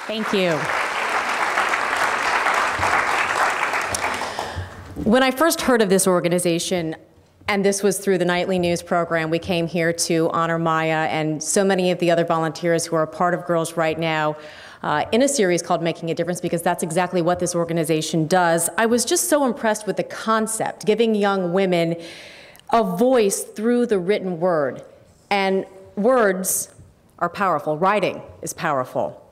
Thank you. When I first heard of this organization, and this was through the nightly news program, we came here to honor Maya and so many of the other volunteers who are a part of Girls Right Now in a series called Making a Difference, because that's exactly what this organization does. I was just so impressed with the concept, giving young women a voice through the written word. And words are powerful. Writing is powerful.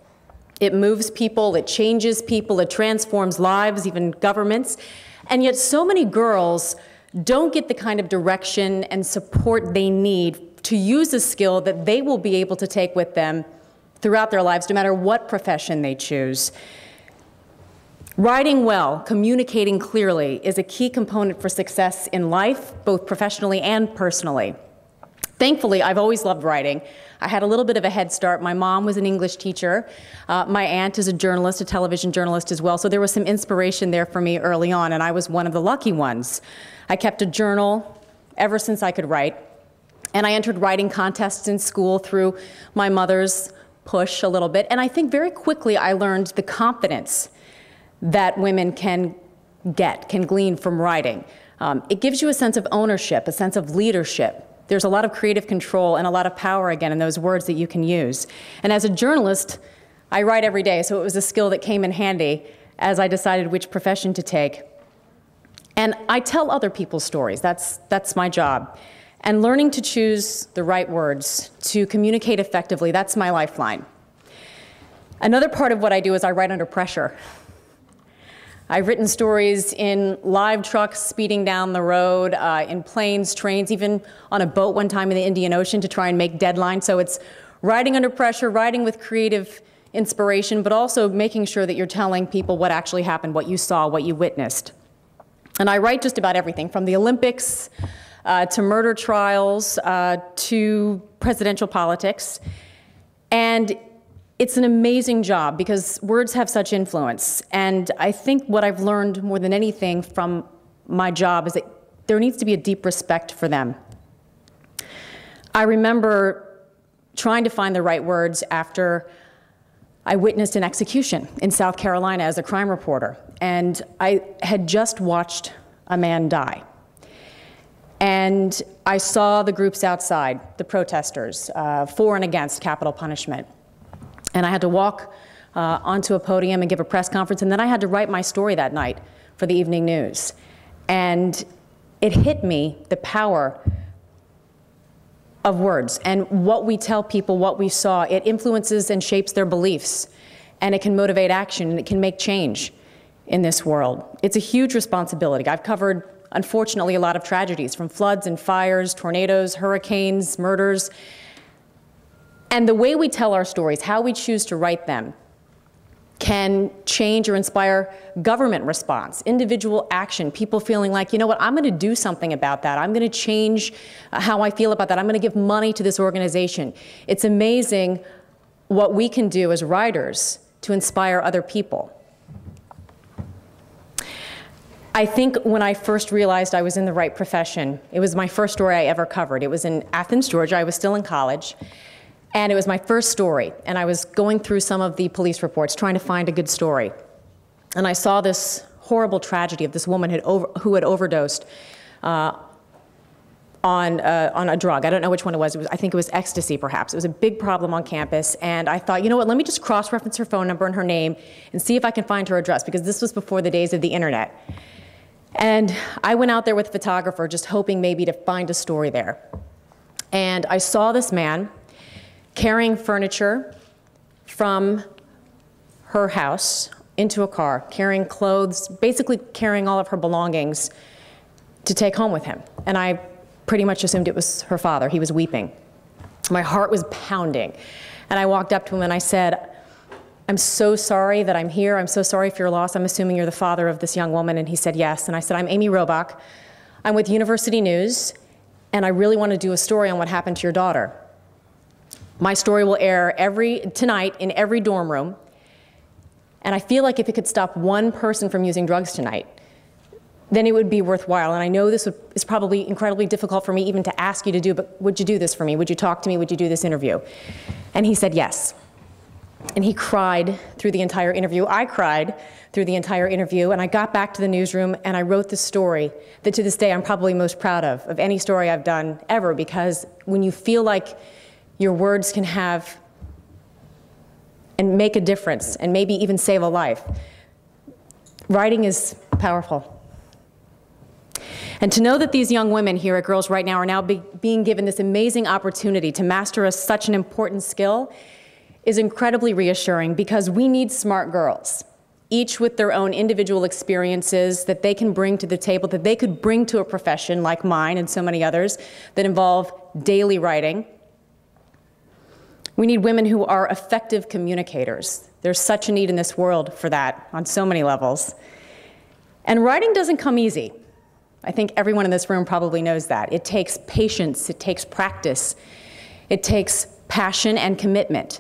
It moves people, it changes people, it transforms lives, even governments. And yet so many girls don't get the kind of direction and support they need to use a skill that they will be able to take with them throughout their lives, no matter what profession they choose. Writing well, communicating clearly is a key component for success in life, both professionally and personally. Thankfully, I've always loved writing. I had a little bit of a head start. My mom was an English teacher. My aunt is a journalist, a television journalist as well, so there was some inspiration there for me early on, and I was one of the lucky ones. I kept a journal ever since I could write, and I entered writing contests in school through my mother's push a little bit, and I think very quickly I learned the confidence that women can glean from writing. It gives you a sense of ownership, a sense of leadership. There's a lot of creative control and a lot of power, again, in those words that you can use. And as a journalist, I write every day, so it was a skill that came in handy as I decided which profession to take. And I tell other people's stories. That's my job. And learning to choose the right words to communicate effectively, that's my lifeline. Another part of what I do is I write under pressure. I've written stories in live trucks speeding down the road, in planes, trains, even on a boat one time in the Indian Ocean to try and make deadlines. So it's writing under pressure, writing with creative inspiration, but also making sure that you're telling people what actually happened, what you saw, what you witnessed. And I write just about everything, from the Olympics to murder trials to presidential politics. And it's an amazing job because words have such influence. And I think what I've learned more than anything from my job is that there needs to be a deep respect for them. I remember trying to find the right words after I witnessed an execution in South Carolina as a crime reporter. And I had just watched a man die. And I saw the groups outside, the protesters, for and against capital punishment. And I had to walk onto a podium and give a press conference, and then I had to write my story that night for the evening news. And it hit me, the power of words and what we tell people, what we saw. It influences and shapes their beliefs, and it can motivate action, and it can make change in this world. It's a huge responsibility. I've covered, unfortunately, a lot of tragedies, from floods and fires, tornadoes, hurricanes, murders. And the way we tell our stories, how we choose to write them, can change or inspire government response, individual action, people feeling like, you know what, I'm going to do something about that. I'm going to change how I feel about that. I'm going to give money to this organization. It's amazing what we can do as writers to inspire other people. I think when I first realized I was in the right profession, it was my first story I ever covered. It was in Athens, Georgia. I was still in college. And it was my first story, and I was going through some of the police reports trying to find a good story. And I saw this horrible tragedy of this woman who had overdosed on a drug. I don't know which one it was. I think it was ecstasy, perhaps. It was a big problem on campus, and I thought, you know what, let me just cross-reference her phone number and her name and see if I can find her address, because this was before the days of the internet. And I went out there with a photographer just hoping maybe to find a story there. And I saw this man carrying furniture from her house into a car, carrying clothes, basically carrying all of her belongings to take home with him. And I pretty much assumed it was her father. He was weeping. My heart was pounding. And I walked up to him and I said, I'm so sorry that I'm here. I'm so sorry for your loss. I'm assuming you're the father of this young woman. And he said, yes. And I said, I'm Amy Robach. I'm with University News, and I really want to do a story on what happened to your daughter. My story will air tonight in every dorm room, and I feel like if it could stop one person from using drugs tonight, then it would be worthwhile. And I know this is probably incredibly difficult for me even to ask you to do, but would you do this for me? Would you talk to me? Would you do this interview? And he said yes. And he cried through the entire interview. I cried through the entire interview, and I got back to the newsroom and I wrote the story that to this day I'm probably most proud of any story I've done ever, because when you feel like your words can have and make a difference and maybe even save a life, writing is powerful. And to know that these young women here at Girls Right Now are now being given this amazing opportunity to master such an important skill is incredibly reassuring, because we need smart girls, each with their own individual experiences that they can bring to the table, that they could bring to a profession like mine and so many others that involve daily writing. We need women who are effective communicators. There's such a need in this world for that on so many levels. And writing doesn't come easy. I think everyone in this room probably knows that. It takes patience, it takes practice, it takes passion and commitment.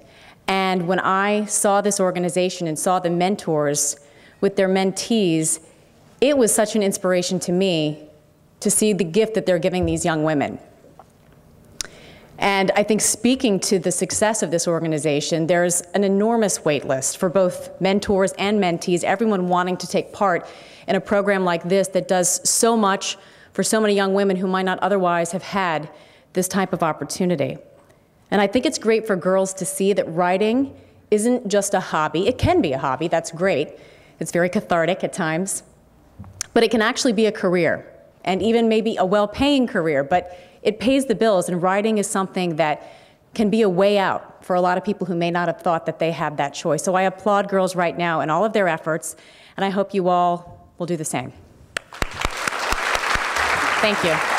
And when I saw this organization and saw the mentors with their mentees, it was such an inspiration to me to see the gift that they're giving these young women. And I think, speaking to the success of this organization, there's an enormous wait list for both mentors and mentees, everyone wanting to take part in a program like this that does so much for so many young women who might not otherwise have had this type of opportunity. And I think it's great for girls to see that writing isn't just a hobby. It can be a hobby, that's great. It's very cathartic at times. But it can actually be a career, and even maybe a well-paying career, but it pays the bills, and writing is something that can be a way out for a lot of people who may not have thought that they had that choice. So I applaud Girls Right Now and all of their efforts, and I hope you all will do the same. Thank you.